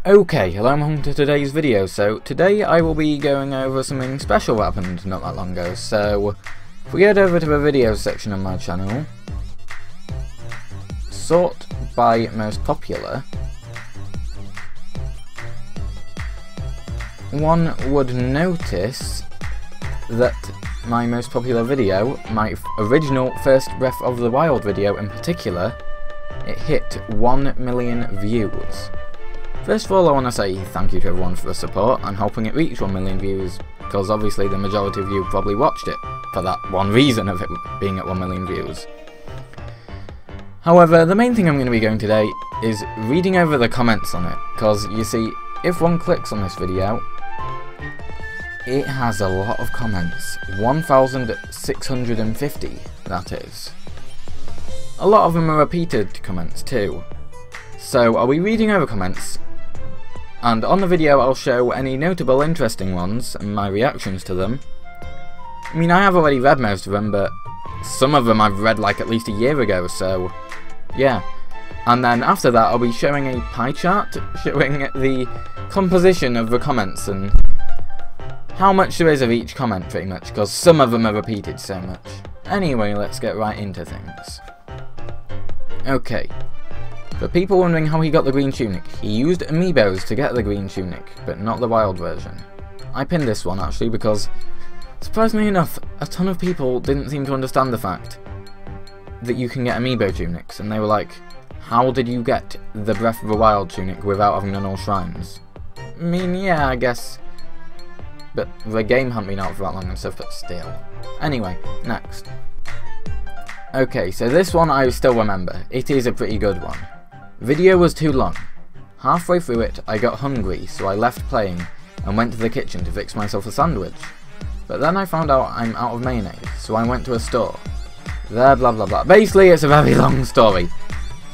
Okay, hello and welcome to today's video. So today I will be going over something special that happened not that long ago. So if we head over to the video section on my channel, sort by most popular, one would notice that my most popular video, my original first Breath of the Wild video in particular, it hit 1 million views. First of all, I want to say thank you to everyone for the support and helping it reach 1 million views, because obviously the majority of you probably watched it for that one reason of it being at 1 million views. However, the main thing I'm going to be doing today is reading over the comments on it, because you see, if one clicks on this video, it has a lot of comments, 1,650 that is. A lot of them are repeated comments too. So I'll be reading over comments, and on the video I'll show any notable interesting ones and my reactions to them. I mean, I have already read most of them, but some of them I've read like at least a year ago, so yeah. And then after that I'll be showing a pie chart showing the composition of the comments and how much there is of each comment pretty much, because some of them are repeated so much. Anyway, let's get right into things. Okay. For people wondering how he got the green tunic, he used amiibos to get the green tunic, but not the wild version. I pinned this one actually because, surprisingly enough, a ton of people didn't seem to understand the fact that you can get amiibo tunics, and they were like, how did you get the Breath of the Wild tunic without having done all shrines? I mean, yeah, I guess, but the game hadn't been out for that long and stuff, but still. Anyway, next. Okay, so this one I still remember. It is a pretty good one. Video was too long. Halfway through it, I got hungry, so I left playing and went to the kitchen to fix myself a sandwich. But then I found out I'm out of mayonnaise, so I went to a store. There, blah blah blah. Basically, it's a very long story.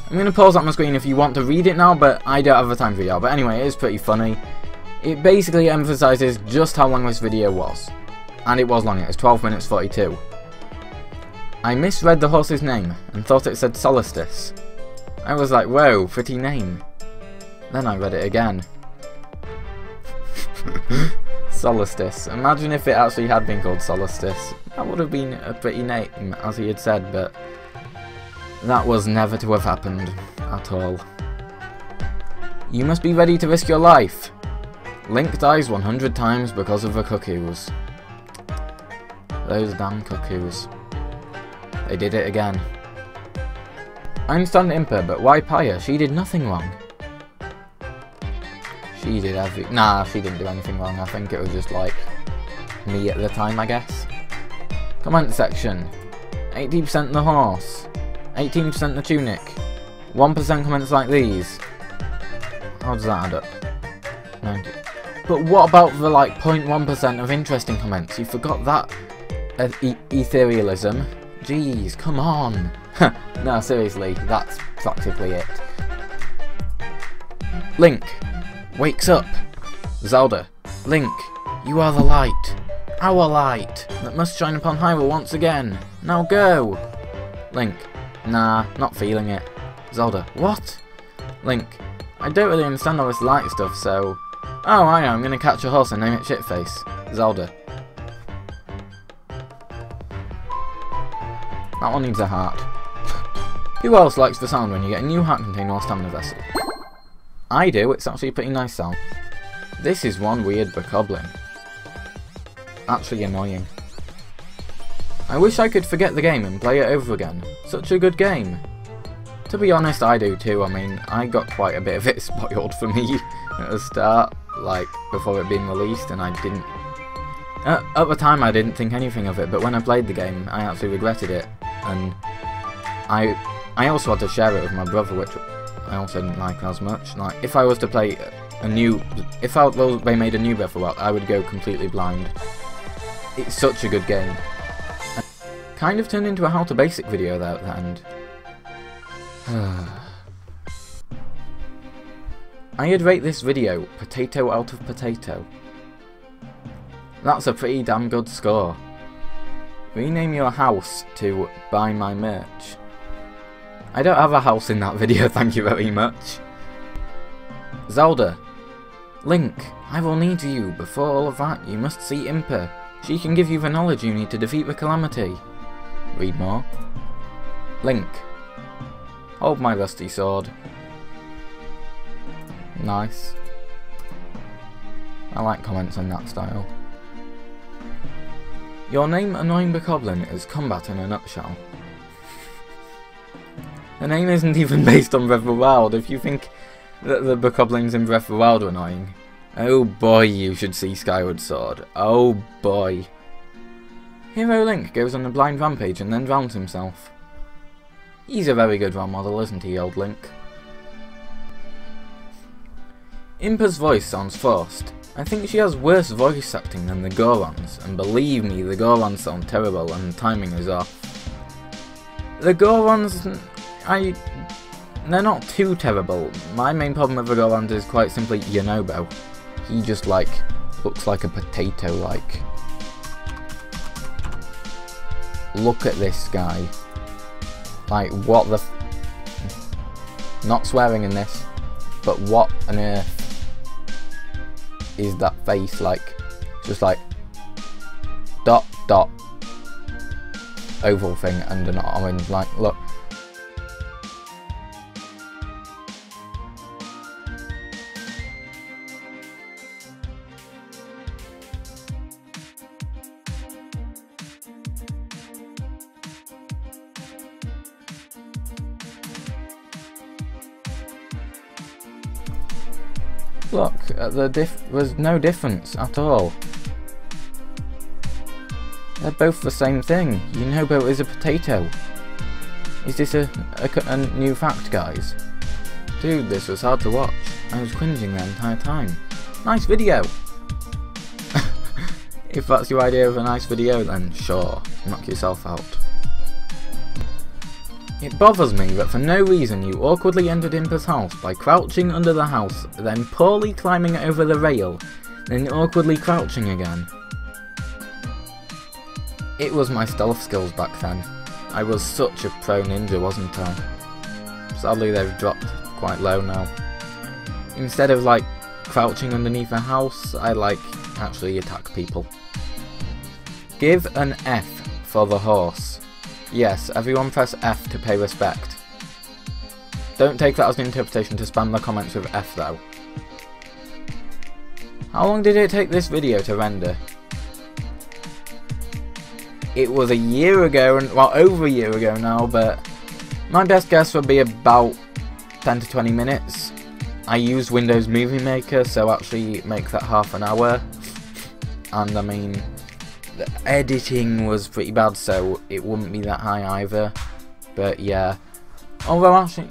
I'm going to pause up my screen if you want to read it now, but I don't have the time for y'all. But anyway, it is pretty funny. It basically emphasises just how long this video was. And it was long, it was 12 minutes 42. I misread the horse's name and thought it said Solstice. I was like, whoa, pretty name. Then I read it again. Solstice. Imagine if it actually had been called Solstice. That would have been a pretty name, as he had said, but that was never to have happened at all. You must be ready to risk your life. Link dies 100 times because of the cuckoos. Those damn cuckoos. They did it again. I understand Impa, but why Paya? She did nothing wrong. She did Nah, she didn't do anything wrong. I think it was just like me at the time, I guess. Comment section. 80% the horse. 18% the tunic. 1% comments like these. How does that add up? 90. But what about the like 0.1% of interesting comments? You forgot that etherealism. Jeez, come on. No, seriously, that's practically it. Link wakes up. Zelda. Link, you are the light. Our light that must shine upon Hyrule once again. Now go. Link, nah, not feeling it. Zelda, what? Link, I don't really understand all this light stuff, so... Oh, I know, I'm gonna catch a horse and name it Shitface. Zelda. That one needs a heart. Who else likes the sound when you get a new heart container or stamina vessel? I do, it's actually a pretty nice sound. This is one weird Bokoblin. Actually annoying. I wish I could forget the game and play it over again. Such a good game. To be honest, I do too. I mean, I got quite a bit of it spoiled for me at the start, like before it being released, and I didn't... At the time I didn't think anything of it, but when I played the game, I actually regretted it, and I also had to share it with my brother, which I also didn't like as much. Like, if I was to play a new... If they made a new Breath of the Wild, I would go completely blind. It's such a good game. And kind of turned into a how to basic video there at the end. I'd rate this video potato out of potato. That's a pretty damn good score. Rename your house to buy my merch. I don't have a house in that video, thank you very much. Zelda, Link, I will need you. Before all of that, you must see Impa. She can give you the knowledge you need to defeat the Calamity. Read more. Link, hold my rusty sword. Nice. I like comments in that style. Your name, Annoying Bokoblin, is combat in a nutshell. The name isn't even based on Breath of the Wild. If you think that the Bokoblins in Breath of the Wild are annoying, oh boy, you should see Skyward Sword. Oh boy. Hero Link goes on a blind rampage and then drowns himself. He's a very good role model, isn't he, old Link? Impa's voice sounds forced. I think she has worse voice acting than the Gorons, and believe me, the Gorons sound terrible and the timing is off. The Gorons, they're not too terrible. My main problem with the Gorons is quite simply Yonobo. He just looks like a potato, Look at this guy. What the not swearing in this, but what on earth is that face like? Just dot dot oval thing and an orange look. Look, there's no difference at all. They're both the same thing. Yonobo is a potato. Is this a new fact, guys? Dude, this was hard to watch. I was cringing the entire time. Nice video! If that's your idea of a nice video, then sure, knock yourself out. It bothers me that for no reason you awkwardly entered Impa's house by crouching under the house, then poorly climbing over the rail, then awkwardly crouching again. It was my stealth skills back then. I was such a pro ninja, wasn't I? Sadly they've dropped quite low now. Instead of crouching underneath a house, I actually attack people. Give an F for the horse. Yes, everyone press F to pay respect. Don't take that as an interpretation to spam the comments with F though. How long did it take this video to render? It was a year ago, well over a year ago now, but my best guess would be about 10 to 20 minutes. I use Windows Movie Maker, so actually make that half an hour. And I mean, the editing was pretty bad, so it wouldn't be that high either. But yeah, although actually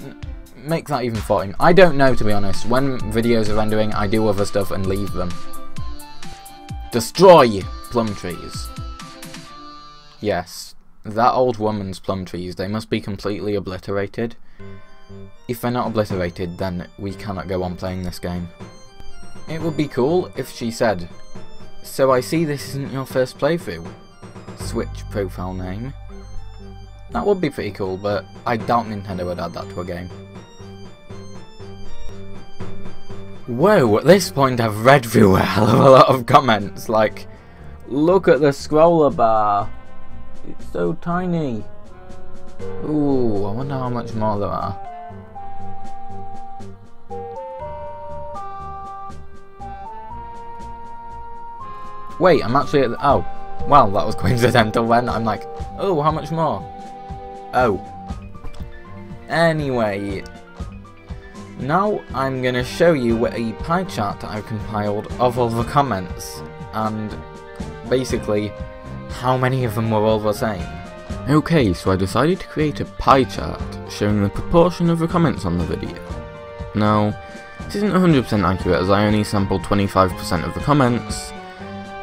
make that even 40. I don't know, to be honest. When videos are rendering, I do other stuff and leave them. Destroy plum trees. Yes, that old woman's plum trees, they must be completely obliterated. If they're not obliterated, then we cannot go on playing this game. It would be cool if she said, "So I see this isn't your first playthrough. Switch profile name." That would be pretty cool, but I doubt Nintendo would add that to a game. Whoa, at this point I've read through a hell of a lot of comments, look at the scroller bar. It's so tiny. Ooh, I wonder how much more there are. Wait, I'm actually at the... Oh, well, that was coincidental then. I'm like, oh, how much more? Oh. Anyway, now I'm going to show you a pie chart that I've compiled of all the comments, and basically how many of them were all the same. Okay, so I decided to create a pie chart showing the proportion of the comments on the video. Now, this isn't 100% accurate as I only sampled 25% of the comments,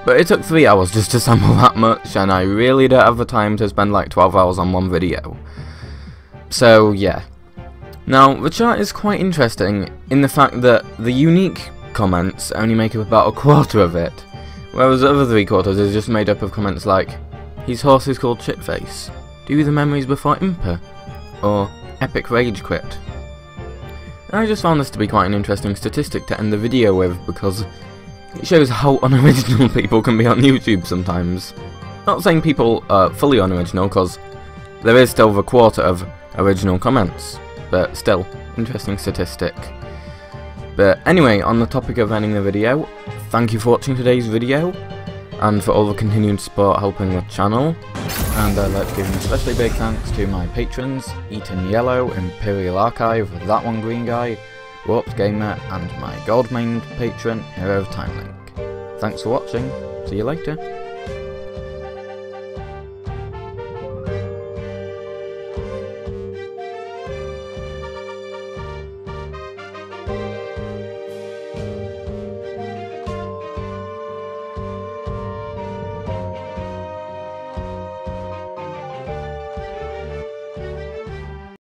but it took 3 hours just to sample that much, and I really don't have the time to spend 12 hours on one video. So yeah. Now, the chart is quite interesting in the fact that the unique comments only make up about a quarter of it, whereas the other 3/4 is just made up of comments like, "His horse is called Shitface," "Do the memories before Impa," or "Epic Rage Quit." I just found this to be quite an interesting statistic to end the video with, because it shows how unoriginal people can be on YouTube sometimes. Not saying people are fully unoriginal, because there is still the quarter of original comments, but still, interesting statistic. But anyway, on the topic of ending the video, thank you for watching today's video, and for all the continued support helping the channel. And I'd like to give an especially big thanks to my patrons, Eaton Yellow, Imperial Archive, That One Green Guy, Warped Gamer, and my gold main patron, Hero of Time Link. Thanks for watching, see you later.